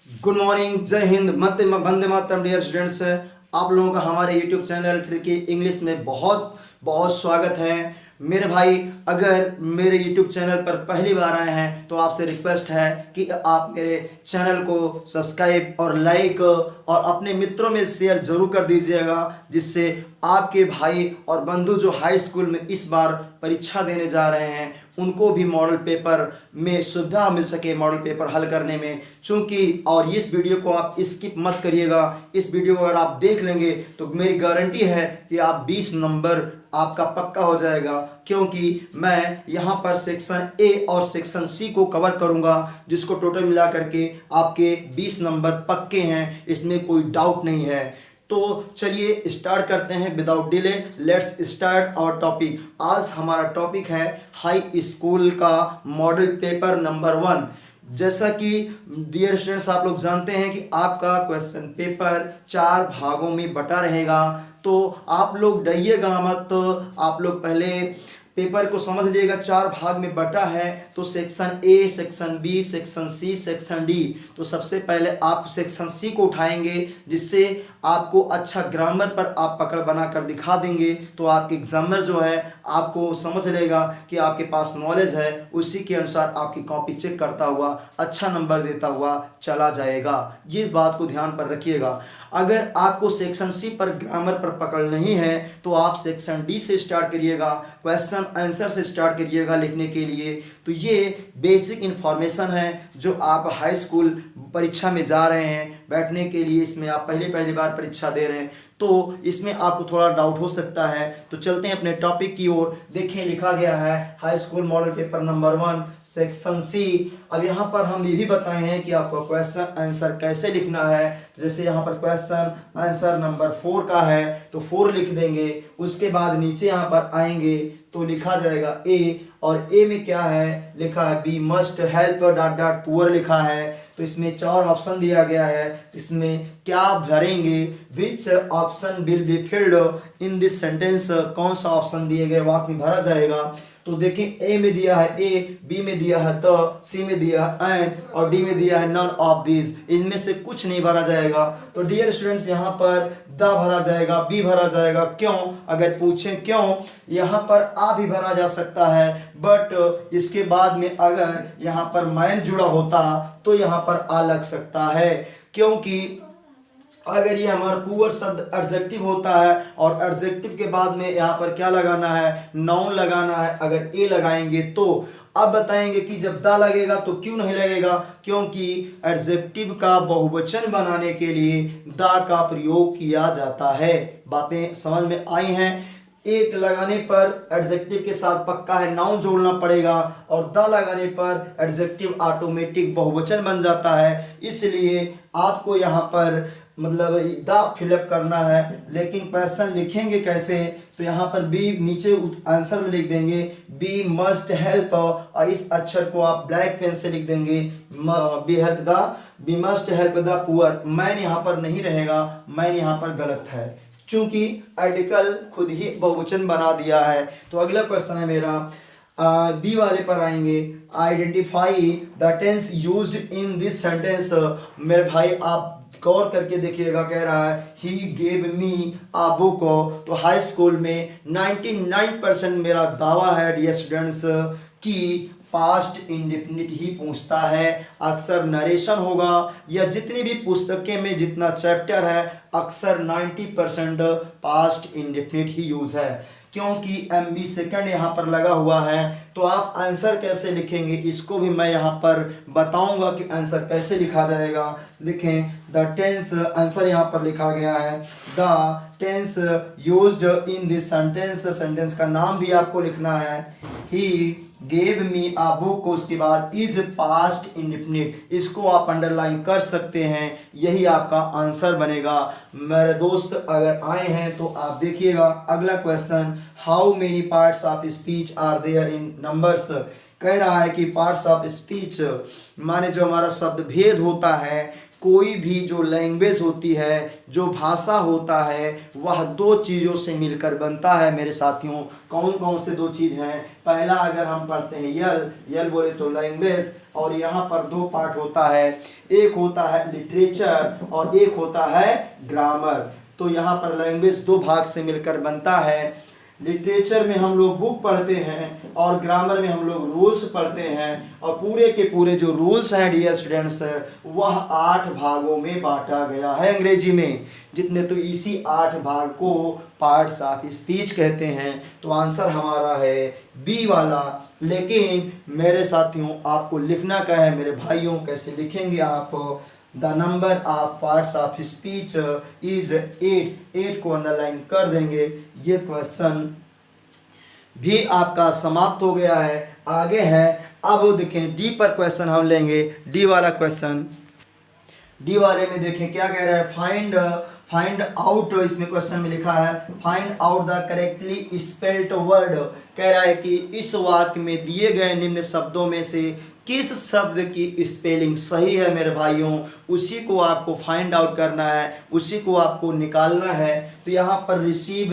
Good morning, जय Hind, Vande Mataram dear students. आप लोगों का हमारे यूट्यूब चैनल ट्रिकी इंग्लिश में बहुत बहुत स्वागत है। मेरे भाई, अगर मेरे यूट्यूब चैनल पर पहली बार आए हैं तो आपसे रिक्वेस्ट है कि आप मेरे चैनल को सब्सक्राइब और लाइक और अपने मित्रों में शेयर ज़रूर कर दीजिएगा, जिससे आपके भाई और बंधु जो हाई स्कूल में इस बार परीक्षा देने जा रहे हैं उनको भी मॉडल पेपर में सुविधा मिल सके, मॉडल पेपर हल करने में। चूँकि और इस वीडियो को आप स्किप मत करिएगा। इस वीडियो को अगर आप देख लेंगे तो मेरी गारंटी है कि आप 20 नंबर आपका पक्का हो जाएगा, क्योंकि मैं यहाँ पर सेक्शन ए और सेक्शन सी को कवर करूँगा, जिसको टोटल मिला करके आपके 20 नंबर पक्के हैं, इसमें कोई डाउट नहीं है। तो चलिए स्टार्ट करते हैं without delay. Let's start our topic. आज हमारा टॉपिक है हाई स्कूल का मॉडल पेपर नंबर 1। जैसा कि डियर स्टूडेंट्स आप लोग जानते हैं कि आपका क्वेश्चन पेपर 4 भागों में बटा रहेगा, तो आप लोग डरिएगा मत। तो आप लोग पहले पेपर को समझ लीजिएगा, 4 भाग में बटा है, तो section A, section B, section C, section D. तो सबसे पहले आप सेक्शन सी को उठाएंगे, जिससे आपको अच्छा ग्रामर पर आप पकड़ बना कर दिखा देंगे, तो आपके एग्जामिनर जो है आपको समझ लेगा कि आपके पास नॉलेज है, उसी के अनुसार आपकी कॉपी चेक करता हुआ अच्छा नंबर देता हुआ चला जाएगा। ये बात को ध्यान पर रखिएगा। अगर आपको सेक्शन सी पर ग्रामर पर पकड़ नहीं है तो आप सेक्शन डी से स्टार्ट करिएगा, क्वेश्चन आंसर से स्टार्ट करिएगा लिखने के लिए। तो ये बेसिक इन्फॉर्मेशन है जो आप हाई स्कूल परीक्षा में जा रहे हैं बैठने के लिए, इसमें आप पहली बार परीक्षा दे रहे हैं, तो इसमें आपको थोड़ा डाउट हो सकता है। तो चलते हैं अपने टॉपिक की ओर। देखिए लिखा गया है high school model paper number 1 section C. अब यहाँ पर हम ये भी बताए हैं कि आपको क्वेश्चन आंसर कैसे लिखना है। जैसे यहाँ पर क्वेश्चन आंसर नंबर 4 का है तो 4 लिख देंगे। उसके बाद नीचे यहाँ पर आएंगे तो लिखा जाएगा ए, और ए में क्या है लिखा है, we must help dot dot poor लिखा है। तो इसमें 4 ऑप्शन दिया गया है, इसमें क्या भरेंगे, which option will be filled in this sentence, कौन सा ऑप्शन दिए गए वाक्य में भरा जाएगा। तो देखिए ए में दिया है ए, बी में दिया है द, सी में दिया है एंड, और डी में दिया है नन ऑफ दीज। इनमें से कुछ नहीं भरा जाएगा। तो डियर स्टूडेंट्स यहाँ पर द भरा जाएगा, बी भरा जाएगा। क्यों? अगर पूछें क्यों, यहाँ पर आ भी भरा जा सकता है, बट इसके बाद में अगर यहाँ पर मैन जुड़ा होता तो यहाँ पर आ लग सकता है, क्योंकि अगर ये हमारा पुअर शब्द एडजेक्टिव होता है और एडजेक्टिव के बाद में यहाँ पर क्या लगाना है, नाउन लगाना है। अगर ए लगाएंगे तो अब बताएंगे कि जब दा लगेगा तो क्यों नहीं लगेगा, क्योंकि एडजेक्टिव का बहुवचन बनाने के लिए दा का प्रयोग किया जाता है। बातें समझ में आई हैं। एक लगाने पर एडजेक्टिव के साथ पक्का है नाउन जोड़ना पड़ेगा, और द लगाने पर एडजेक्टिव ऑटोमेटिक बहुवचन बन जाता है। इसलिए आपको यहाँ पर मतलब द फिलअप करना है। लेकिन क्वेश्चन लिखेंगे कैसे, तो यहाँ पर बी नीचे आंसर में लिख देंगे बी मस्ट हेल्प, और इस अक्षर को आप ब्लैक पेन से लिख देंगे we help the, we must help the poor. Man यहाँ पर नहीं रहेगा, मैन यहाँ पर गलत है, चूंकि आर्टिकल खुद ही बहुवचन बना दिया है। तो अगला क्वेश्चन है मेरा बी वाले पर आएंगे। Identify the tense used in this sentence. मेरे भाई आप गौर करके देखिएगा, कह रहा है he gave me a book. तो हाई स्कूल में 99% मेरा दावा है डियर स्टूडेंट्स कि पास्ट इंडेफिनिट ही पूछता है। अक्सर नरेशन होगा, या जितनी भी पुस्तकें में जितना चैप्टर है अक्सर 90% पास्ट इंडेफिनिट ही यूज है, क्योंकि MB सेकंड यहाँ पर लगा हुआ है। तो आप आंसर कैसे लिखेंगे इसको भी मैं यहाँ पर बताऊंगा कि आंसर कैसे लिखा जाएगा। लिखें द टेंस, आंसर यहाँ पर लिखा गया है the tense used in this sentence. Sentence का नाम भी आपको लिखना है, he gave me a book, उसके बाद इज पास्ट इंडेफिनिट, इसको आप अंडरलाइन कर सकते हैं, यही आपका आंसर बनेगा। मेरे दोस्त अगर आए हैं तो आप देखिएगा अगला question, how many parts of speech are there in numbers. कह रहा है कि पार्ट्स ऑफ स्पीच माने जो हमारा शब्द भेद होता है, कोई भी जो लैंग्वेज होती है, जो भाषा होता है, वह दो चीज़ों से मिलकर बनता है मेरे साथियों। कौन कौन से दो चीज़ हैं? पहला अगर हम पढ़ते हैं यल बोले तो लैंग्वेज, और यहाँ पर दो पार्ट होता है, एक होता है लिटरेचर और एक होता है ग्रामर। तो यहाँ पर लैंग्वेज दो भाग से मिलकर बनता है। लिटरेचर में हम लोग बुक पढ़ते हैं और ग्रामर में हम लोग रूल्स पढ़ते हैं, और पूरे के पूरे जो रूल्स हैं डियर स्टूडेंट्स, वह 8 भागों में बांटा गया है अंग्रेजी में जितने। तो इसी 8 भाग को पार्ट्स ऑफ स्पीच कहते हैं। तो आंसर हमारा है बी वाला। लेकिन मेरे साथियों आपको लिखना क्या है मेरे भाइयों, कैसे लिखेंगे आप? The number of parts of speech is 8 को अंडरलाइन कर देंगे। ये क्वेश्चन भी आपका समाप्त हो गया है। आगे है, अब देखें डी पर क्वेश्चन हम लेंगे। डी वाला क्वेश्चन, डी वाले में देखें क्या कह रहा है? फाइंड आउट, इसमें क्वेश्चन में लिखा है find out the correctly spelled word. कह रहा है कि इस वाक्य में दिए गए निम्न शब्दों में से किस शब्द की स्पेलिंग सही है मेरे भाइयों, उसी को आपको फाइंड आउट करना है, उसी को आपको निकालना है। तो यहाँ पर रिसीव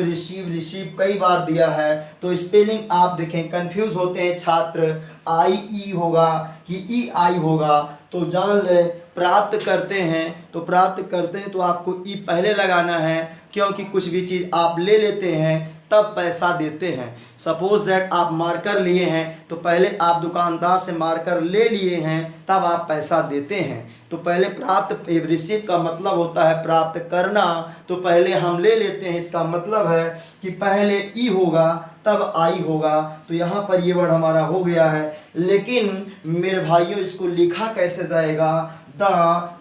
कई बार दिया है, तो स्पेलिंग आप देखें कंफ्यूज होते हैं छात्र, आई ई होगा कि ई आई होगा। तो जान ले, प्राप्त करते हैं तो आपको ई पहले लगाना है, क्योंकि कुछ भी चीज़ आप ले लेते हैं तब पैसा देते हैं। सपोज दैट आप मार्कर लिए हैं तो पहले आप दुकानदार से मार्कर ले लिए हैं तब आप पैसा देते हैं। तो पहले प्राप्त, रिसीव का मतलब होता है प्राप्त करना, तो पहले हम ले लेते हैं, इसका मतलब है कि पहले ई होगा तब आई होगा। तो यहाँ पर ये वर्ड हमारा हो गया है। लेकिन मेरे भाइयों इसको लिखा कैसे जाएगा? The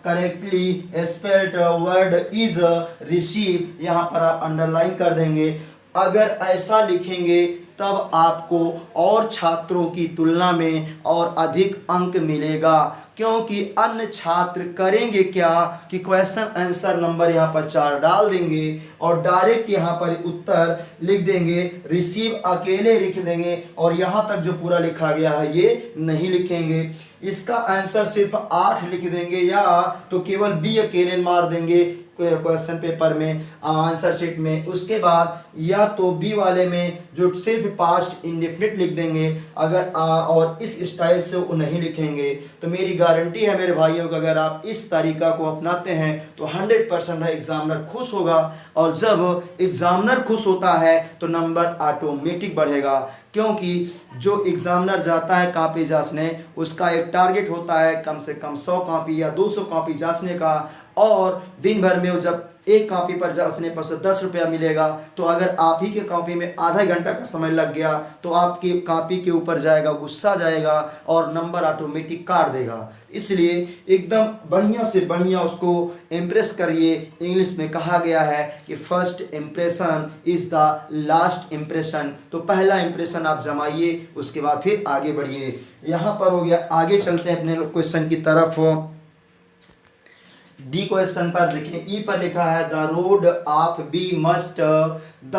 correctly spelled word is receive, यहाँ पर आप अंडरलाइन कर देंगे। अगर ऐसा लिखेंगे तब आपको और छात्रों की तुलना में और अधिक अंक मिलेगा, क्योंकि अन्य छात्र करेंगे क्या कि क्वेश्चन आंसर नंबर यहाँ पर 4 डाल देंगे और डायरेक्ट यहाँ पर उत्तर लिख देंगे, रिसीव अकेले लिख देंगे, और यहाँ तक जो पूरा लिखा गया है ये नहीं लिखेंगे। इसका आंसर सिर्फ 8 लिख देंगे, या तो केवल बी अकेले मार देंगे क्वेश्चन पेपर में, आंसर शीट में। उसके बाद या तो बी वाले में जो सिर्फ पास्ट इंडेफिनिट लिख देंगे, अगर और इस स्टाइल से वो नहीं लिखेंगे। तो मेरी गारंटी है मेरे भाइयों कि अगर आप इस तरीका को अपनाते हैं तो 100% एग्जामिनर खुश होगा, और जब एग्जामिनर खुश होता है तो नंबर ऑटोमेटिक बढ़ेगा, क्योंकि जो एग्जामिनर जाता है कॉपी जांचने उसका एक टारगेट होता है कम से कम 100 कॉपी या 200 कॉपी जांचने का, और दिन भर में जब एक कॉपी पर जांचने पर से 10 रुपया मिलेगा। तो अगर आप ही के कॉपी में आधा घंटा का समय लग गया तो आपकी कॉपी के ऊपर जाएगा, गुस्सा जाएगा और नंबर ऑटोमेटिक काट देगा। इसलिए एकदम बढ़िया से बढ़िया उसको इम्प्रेस करिए। इंग्लिश में कहा गया है कि first impression is the last impression. तो पहला इम्प्रेशन आप जमाइए, उसके बाद फिर आगे बढ़िए। यहाँ पर हो गया, आगे चलते हैं अपने क्वेश्चन की तरफ। डी क्वेश्चन पर देखें, ई पर लिखा है the road of we must the,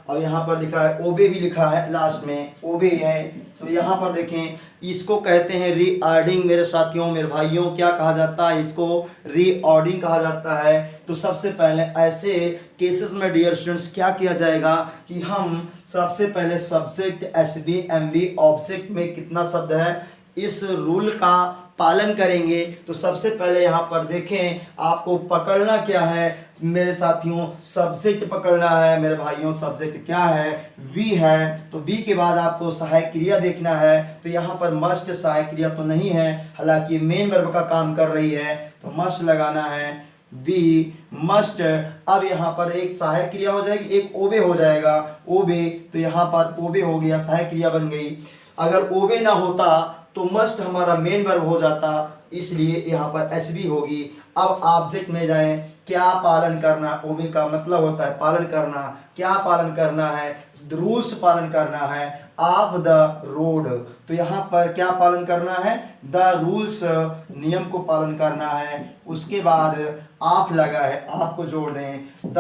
और यहाँ पर लिखा है ओबे भी लिखा है, लास्ट में ओबे है। तो यहाँ पर देखें, इसको कहते हैं रीऑर्डिंग मेरे साथियों, मेरे भाइयों। क्या कहा जाता है इसको? रीऑर्डिंग कहा जाता है। तो सबसे पहले ऐसे केसेस में डियर स्टूडेंट्स क्या किया जाएगा कि हम सबसे पहले सब्जेक्ट एसबी एमवी ऑब्जेक्ट में कितना शब्द है इस रूल का पालन करेंगे। तो सबसे पहले यहाँ पर देखें, आपको पकड़ना क्या है मेरे साथियों? सब्जेक्ट पकड़ना है मेरे भाइयों। सब्जेक्ट क्या है? वी है। तो वी के बाद आपको सहायक क्रिया देखना है। तो यहाँ पर मस्ट सहायक क्रिया तो नहीं है, हालांकि मेन वर्ब का काम कर रही है, तो मस्ट लगाना है, वी मस्ट। अब यहाँ पर एक सहायक क्रिया हो जाएगी, एक ओबे हो जाएगा, ओबे। तो यहाँ पर ओबे हो गया, सहायक क्रिया बन गई। अगर ओबे ना होता तो मस्ट हमारा मेन वर्ब हो जाता, इसलिए यहाँ पर एचबी होगी। अब ऑब्जेक्ट में जाएं, क्या पालन करना? ओबे का मतलब होता है पालन करना। क्या पालन करना है? रूल्स पालन करना है ऑफ द रोड। तो यहाँ पर क्या पालन करना है? द रूल्स, नियम को पालन करना है। उसके बाद आप लगा है, आपको जोड़ दें द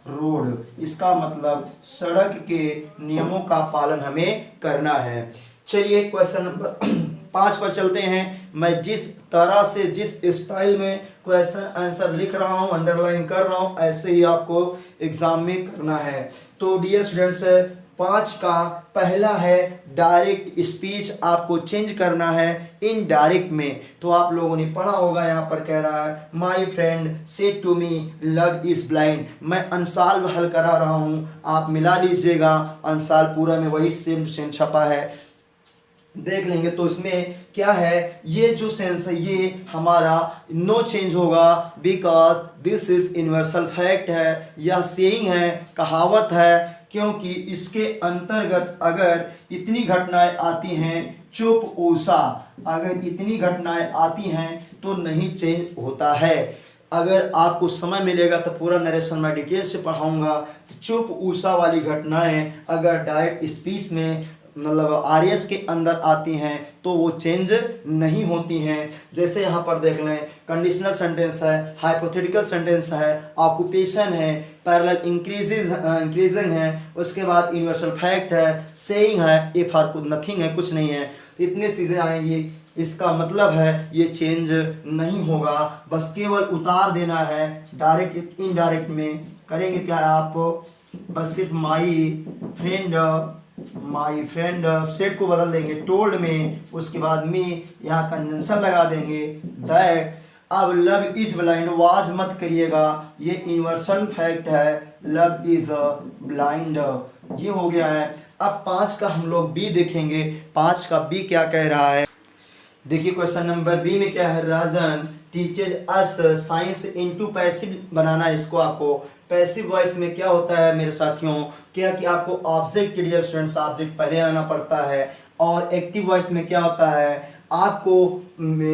रोड, इसका मतलब सड़क के नियमों का पालन हमें करना है। चलिए क्वेश्चन नंबर 5 पर चलते हैं। मैं जिस तरह से जिस स्टाइल में क्वेश्चन आंसर लिख रहा हूँ, अंडरलाइन कर रहा हूँ, ऐसे ही आपको एग्जाम में करना है। तो डियर स्टूडेंट्स, 5 का पहला है डायरेक्ट स्पीच आपको चेंज करना है इनडायरेक्ट में। तो आप लोगों ने पढ़ा होगा, यहाँ पर कह रहा है my friend said to me love is blind. मैं अंसाल हल करा रहा हूँ, आप मिला लीजिएगा, अंसाल पूरा में वही सेम टू सेम छपा है, देख लेंगे। तो इसमें क्या है, ये जो सेंस है ये हमारा नो चेंज होगा, because this is universal fact है, यह सेइंग है, कहावत है, क्योंकि इसके अंतर्गत अगर इतनी घटनाएं आती हैं चुप ऊषा, अगर इतनी घटनाएं आती हैं तो नहीं चेंज होता है। अगर आपको समय मिलेगा तो पूरा नरेशन मैं डिटेल से पढ़ाऊंगा। तो चुप ऊषा वाली घटनाएं अगर डायरेक्ट स्पीच में मतलब आरएस के अंदर आती हैं तो वो चेंज नहीं होती हैं। जैसे यहाँ पर देख लें, कंडीशनल सेंटेंस है, हाइपोथेटिकल सेंटेंस है, ऑक्यूपेशन है, पैरेलल इंक्रीजिंग है, उसके बाद यूनिवर्सल फैक्ट है, सेइंग है, इफ आर कुछ नथिंग है, कुछ नहीं है, इतनी चीज़ें आएंगी। इसका मतलब है ये चेंज नहीं होगा, बस केवल उतार देना है डायरेक्ट इनडायरेक्ट में। करेंगे क्या आप, बस सिर्फ माई फ्रेंड सेट को बदल देंगे टोल्ड में, उसके बाद में यहाँ कंजंक्शन लगा देंगे दैट। अब लव इज ब्लाइंड वाज मत करिएगा, ये यूनिवर्सल फैक्ट है, लव इज ब्लाइंड, ये हो गया है। अब 5 का हम लोग बी देखेंगे, 5 का बी क्या कह रहा है। देखिए क्वेश्चन नंबर बी में क्या है, राजन टीचेज अस साइंस इनटू पैसिव बनाना है इसको आपको। पैसिव वॉइस में क्या होता है मेरे साथियों, क्या कि आपको ऑब्जेक्ट के डियर स्टूडेंट्स ऑब्जेक्ट पहले आना पड़ता है, और एक्टिव वॉइस में क्या होता है आपको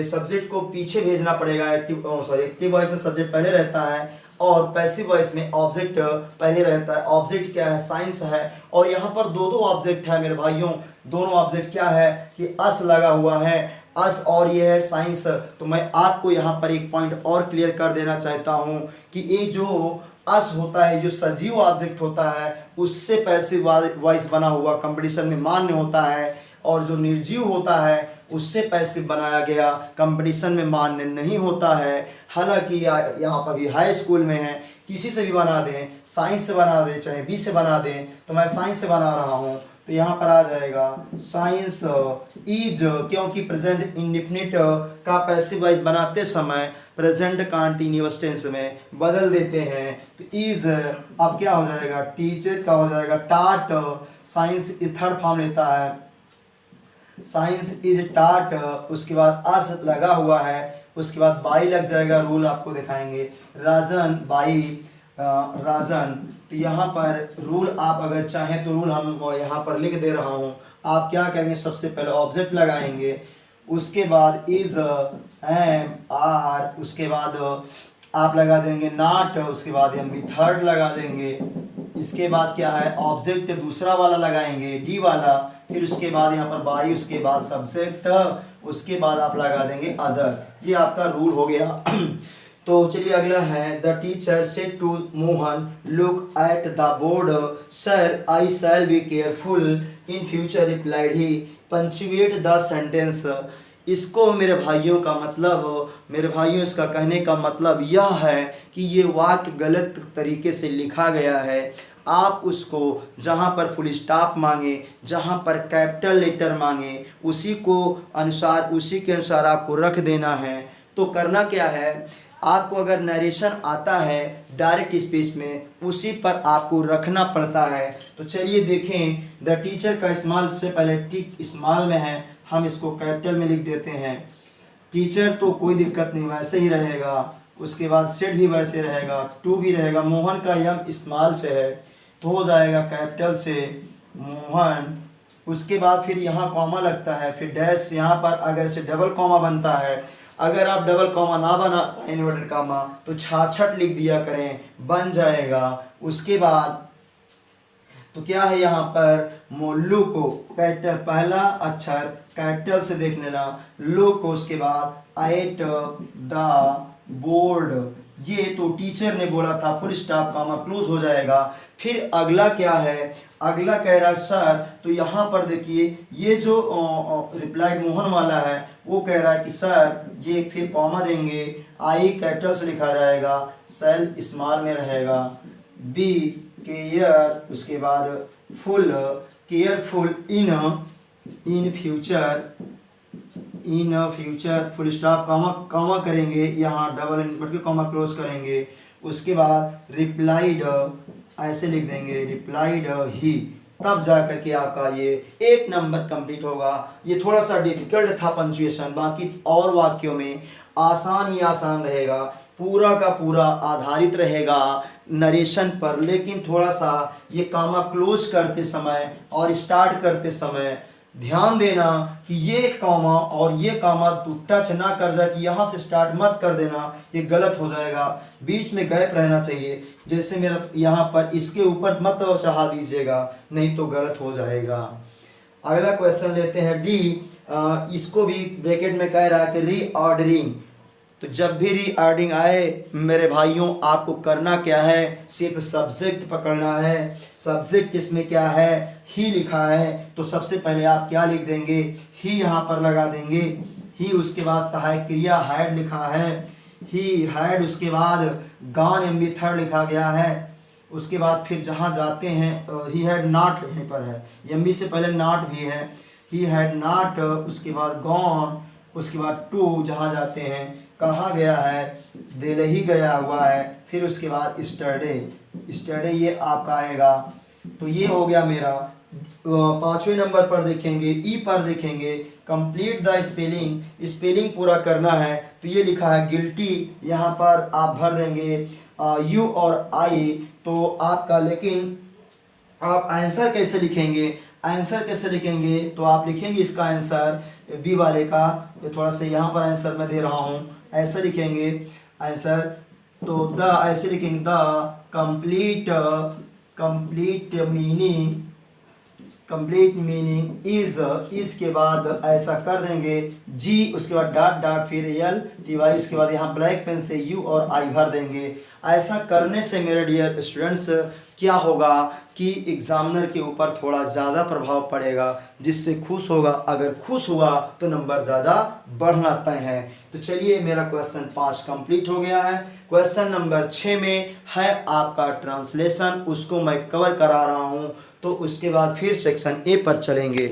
सब्जेक्ट को पीछे भेजना पड़ेगा। एक्टिव वॉइस में सब्जेक्ट पहले रहता है और पैसिव वॉइस में ऑब्जेक्ट पहले रहता है। ऑब्जेक्ट क्या है, साइंस है, और यहाँ पर दो ऑब्जेक्ट है मेरे भाइयों। दोनों ऑब्जेक्ट क्या है कि अस लगा हुआ है, अस, और ये है साइंस। तो मैं आपको यहाँ पर एक पॉइंट और क्लियर कर देना चाहता हूँ कि ये जो अस होता है, जो सजीव ऑब्जेक्ट होता है, उससे पैसिव वॉइस बना हुआ कंपटीशन में मान्य होता है, और जो निर्जीव होता है उससे पैसिव बनाया गया कंपटीशन में मान्य नहीं होता है। हालांकि यहाँ पर भी हाई स्कूल में है, किसी से भी बना दें, साइंस से बना दें चाहे बी से बना दें, तो मैं साइंस से बना रहा हूँ, तो यहाँ पर आ जाएगा साइंस इज, क्योंकि प्रेजेंट इंडेफिनिट का पैसिव वॉइस बनाते समय प्रेजेंट कंटीन्यूअस टेंस में बदल देते हैं। तो इज अब क्या हो जाएगा, टीचर्स का हो जाएगा टाट, साइंस इज थर्ड फॉर्म लेता है, साइंस इज टाट, उसके बाद अस लगा हुआ है, उसके बाद बाई लग जाएगा, रूल आपको दिखाएंगे, राजन बाई राजन। तो यहाँ पर रूल आप अगर चाहें तो रूल हम यहाँ पर लिख दे रहा हूँ। आप क्या करेंगे, सबसे पहले ऑब्जेक्ट लगाएंगे, उसके बाद इज एम आर, उसके बाद आप लगा देंगे नॉट, उसके बाद एम बी थर्ड लगा देंगे, इसके बाद क्या है ऑब्जेक्ट दूसरा वाला लगाएंगे डी वाला, फिर उसके बाद यहाँ पर बाई, उसके बाद सब्जेक्ट, उसके बाद आप लगा देंगे अदर। ये आपका रूल हो गया। तो चलिए अगला है, the teacher said to Mohan look at the board, sir I shall be careful in future replied he, punctuate the sentence. इसको मेरे भाइयों का मतलब, मेरे भाइयों इसका कहने का मतलब यह है कि ये वाक्य गलत तरीके से लिखा गया है। आप उसको जहाँ पर फुल स्टॉप मांगे, जहाँ पर कैपिटल लेटर मांगे, उसी के अनुसार आपको रख देना है। तो करना क्या है, आपको अगर नरेशन आता है डायरेक्ट स्पीच में, उसी पर आपको रखना पड़ता है। तो चलिए देखें, द टीचर का स्मॉल से पहले टिक स्मॉल में है, हम इसको कैपिटल में लिख देते हैं। टीचर तो कोई दिक्कत नहीं, वैसे ही रहेगा, उसके बाद सेट भी वैसे रहेगा, टू भी रहेगा, मोहन का यम स्मॉल से है तो हो जाएगा कैपिटल से मोहन, उसके बाद फिर यहाँ कॉमा लगता है, फिर डैश, यहाँ पर अगर से डबल कॉमा बनता है, अगर आप डबल कॉमा ना बना इन्वर्टेड कॉमा तो छाछट लिख दिया करें, बन जाएगा। उसके बाद तो क्या है यहाँ पर, मोल्लू को कैपिटल पहला अक्षर कैपिटल से देख लेना, लो को, उसके बाद एट द बोर्ड, ये तो टीचर ने बोला था, फुल स्टॉप कॉमा क्लोज हो जाएगा। फिर अगला क्या है, अगला कह रहा है सर, तो यहाँ पर देखिए ये जो रिप्लाइड मोहन वाला है वो कह रहा है कि सर, ये फिर कॉमा देंगे, आई कैपिटल से लिखा जाएगा, सेल स्मॉल में रहेगा, बी केयर, उसके बाद full, careful in future full stop comma comma करेंगे, यहाँ डबल इनवर्ट के कॉमा क्लोज करेंगे। उसके बाद रिप्लाइड ऐसे लिख देंगे, रिप्लाइड ही, तब जा करके आपका ये 1 नंबर कंप्लीट होगा। ये थोड़ा सा डिफिकल्ट था पंक्चुएशन, बाकी और वाक्यों में आसान ही आसान रहेगा, पूरा का पूरा आधारित रहेगा नरेशन पर, लेकिन थोड़ा सा ये कॉमा क्लोज करते समय और स्टार्ट करते समय ध्यान देना कि ये कॉमा और ये कॉमा तू टच ना कर जाए, कि यहाँ से स्टार्ट मत कर देना, ये गलत हो जाएगा, बीच में गैप रहना चाहिए। जैसे मेरा यहाँ पर इसके ऊपर मत चढ़ा दीजिएगा, नहीं तो गलत हो जाएगा। अगला क्वेश्चन लेते हैं डी, इसको भी ब्रैकेट में कह रहा है कि रीऑर्डरिंग। तो जब भी रीऑर्डरिंग आए मेरे भाइयों, आपको करना क्या है, सिर्फ सब्जेक्ट पकड़ना है। सब्जेक्ट इसमें क्या है, ही लिखा है, तो सबसे पहले आप क्या लिख देंगे, ही यहाँ पर लगा देंगे, ही, उसके बाद सहायक क्रिया हैड लिखा है, ही हैड, उसके बाद गॉन एम बी थर्ड लिखा गया है। उसके बाद फिर जहाँ जाते हैं ही हैड नॉट लिखने पर है, एम बी से पहले नॉट भी है, ही हैड नॉट, उसके बाद गॉन, उसके बाद टू, जहाँ जाते हैं कहाँ गया है, दिल्ली गया हुआ है, फिर उसके बाद स्टडे ये आपका आएगा। तो ये हो गया मेरा। 5वें नंबर पर देखेंगे, ई पर देखेंगे, कंप्लीट द स्पेलिंग, स्पेलिंग पूरा करना है, तो ये लिखा है गिल्टी, यहाँ पर आप भर देंगे यू और आई, तो आपका, लेकिन आप आंसर कैसे लिखेंगे, आंसर कैसे लिखेंगे, तो आप लिखेंगे इसका आंसर बी वाले का, तो थोड़ा सा यहाँ पर आंसर मैं दे रहा हूँ, ऐसे लिखेंगे आंसर, तो द ऐसे लिखेंगे, द कंप्लीट मीनिंग इज, इसके बाद ऐसा कर देंगे जी, उसके बाद डॉट डॉट, फिर एल टी वाई, उसके बाद यहाँ ब्लैक पेन से यू और आई भर देंगे। ऐसा करने से मेरे डियर स्टूडेंट्स क्या होगा कि एग्जामिनर के ऊपर थोड़ा ज़्यादा प्रभाव पड़ेगा, जिससे खुश होगा, अगर खुश हुआ तो नंबर ज़्यादा बढ़ना तय है। तो चलिए, मेरा क्वेश्चन 5 कंप्लीट हो गया है। क्वेश्चन नंबर 6 में है आपका ट्रांसलेशन, उसको मैं कवर करा रहा हूँ, तो उसके बाद फिर सेक्शन ए पर चलेंगे।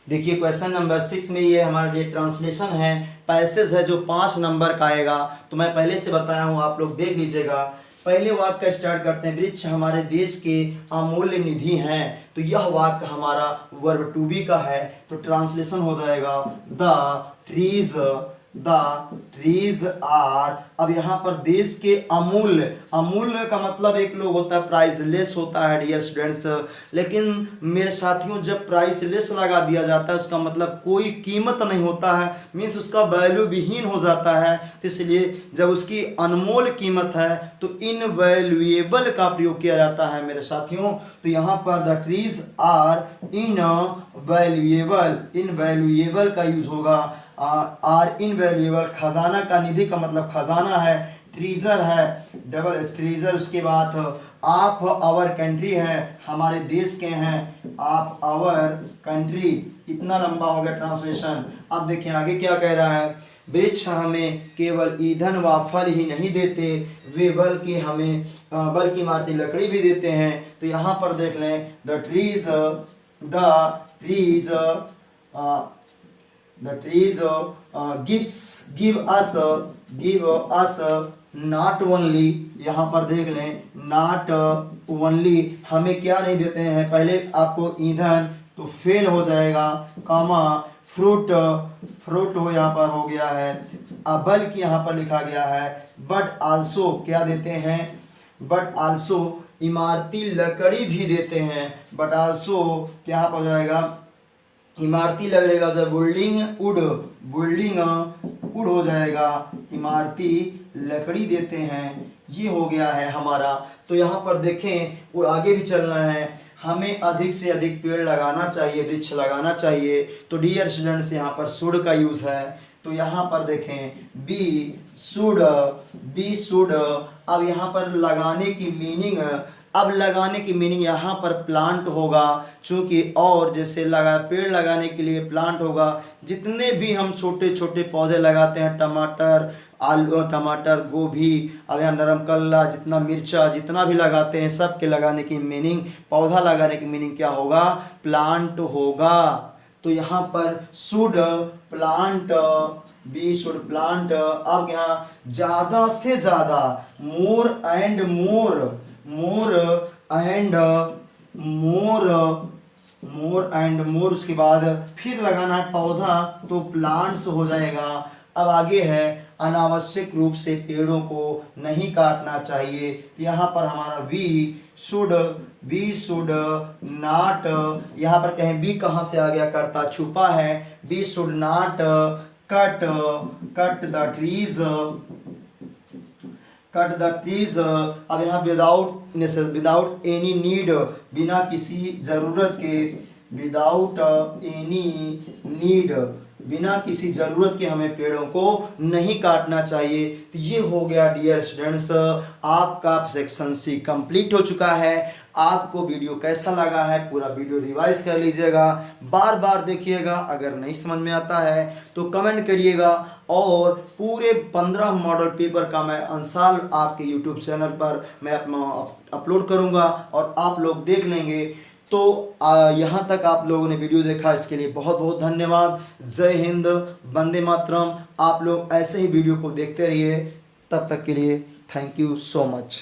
देखिए क्वेश्चन नंबर 6 में ये हमारे लिए ट्रांसलेशन है, पैसेज है जो 5 नंबर का आएगा। तो मैं पहले से बताया हूँ, आप लोग देख लीजिएगा। पहले वाक्य का स्टार्ट करते हैं, वृक्ष हमारे देश के अमूल्य निधि हैं। तो यह वाक्य हमारा वर्ब टू बी का है, तो ट्रांसलेशन हो जाएगा द ट्रीज आर। अब यहाँ पर देश के अमूल्य, अमूल्य का मतलब एक लोग होता है प्राइसलेस होता है डियर स्टूडेंट्स, लेकिन मेरे साथियों जब प्राइसलेस लगा दिया जाता है उसका मतलब कोई कीमत नहीं होता है, मीन्स उसका वैल्यू विहीन हो जाता है। तो इसलिए जब उसकी अनमोल कीमत है तो इनवैल्यूएबल का प्रयोग किया जाता है मेरे साथियों। तो यहाँ पर the trees are invaluable, invaluable का यूज होगा। आर इनवैल्यूएबल, खजाना का, निधि का मतलब खजाना है, ट्रीजर है, डबल ट्रीजर। उसके बाद आप आवर कंट्री है, हमारे देश के हैं, आप आवर कंट्री। इतना लंबा हो गया ट्रांसलेशन। अब देखिए आगे क्या कह रहा है, वृक्ष हमें केवल ईंधन व फल ही नहीं देते, वे बल्कि इमारती लकड़ी भी देते हैं। तो यहाँ पर देख लें, the trees give us not only, यहाँ पर देख लें not only, हमें क्या नहीं देते हैं, पहले आपको ईंधन, तो फेल हो जाएगा, कामा फ्रूट हो यहाँ पर हो गया है, बल्कि यहाँ पर लिखा गया है बट आल्सो क्या देते हैं, बट आल्सो इमारती लकड़ी भी देते हैं, बट आल्सो क्या हो जाएगा, इमारती लगेगा तो बिल्डिंग वुड हो जाएगा, इमारती लकड़ी देते हैं। ये हो गया है हमारा। तो यहाँ पर देखें और आगे भी चलना है, हमें अधिक से अधिक पेड़ लगाना चाहिए, वृक्ष लगाना चाहिए। तो डियर स्टूडेंट्स यहाँ पर शुड का यूज़ है, तो यहाँ पर देखें बी शुड, अब यहाँ पर लगाने की मीनिंग, अब लगाने की मीनिंग यहाँ पर प्लांट होगा, चूंकि और जैसे लगा पेड़ लगाने के लिए प्लांट होगा। जितने भी हम छोटे छोटे पौधे लगाते हैं, टमाटर, आलू, टमाटर, गोभी, अब यहाँ नरम कल्ला, जितना मिर्चा, जितना भी लगाते हैं, सब के लगाने की मीनिंग, पौधा लगाने की मीनिंग क्या होगा? प्लांट होगा। तो यहाँ पर should plant, we should plant. अब यहाँ ज़्यादा से ज़्यादा, more and more, more and more, more and more, उसके बाद फिर लगाना है पौधा, तो प्लांट्स हो जाएगा। अब आगे है अनावश्यक रूप से पेड़ों को नहीं काटना चाहिए। यहाँ पर हमारा वी शुड नॉट, यहाँ पर कहें बी कहाँ से आ गया? करता छुपा है। We should not cut the trees, cut the trees. अब यहाँ विदाउट एनी नीड, बिना किसी ज़रूरत के, विदाउट एनी नीड, बिना किसी ज़रूरत के हमें पेड़ों को नहीं काटना चाहिए। तो ये हो गया डियर स्टूडेंट्स, आपका सेक्शन सी कंप्लीट हो चुका है। आपको वीडियो कैसा लगा है, पूरा वीडियो रिवाइज कर लीजिएगा, बार बार देखिएगा। अगर नहीं समझ में आता है तो कमेंट करिएगा, और पूरे 15 मॉडल पेपर का मैं आंसर आपके यूट्यूब चैनल पर मैं अपलोड करूँगा और आप लोग देख लेंगे। तो यहाँ तक आप लोगों ने वीडियो देखा, इसके लिए बहुत बहुत धन्यवाद। जय हिंद, वंदे मातरम। आप लोग ऐसे ही वीडियो को देखते रहिए, तब तक के लिए थैंक यू सो मच।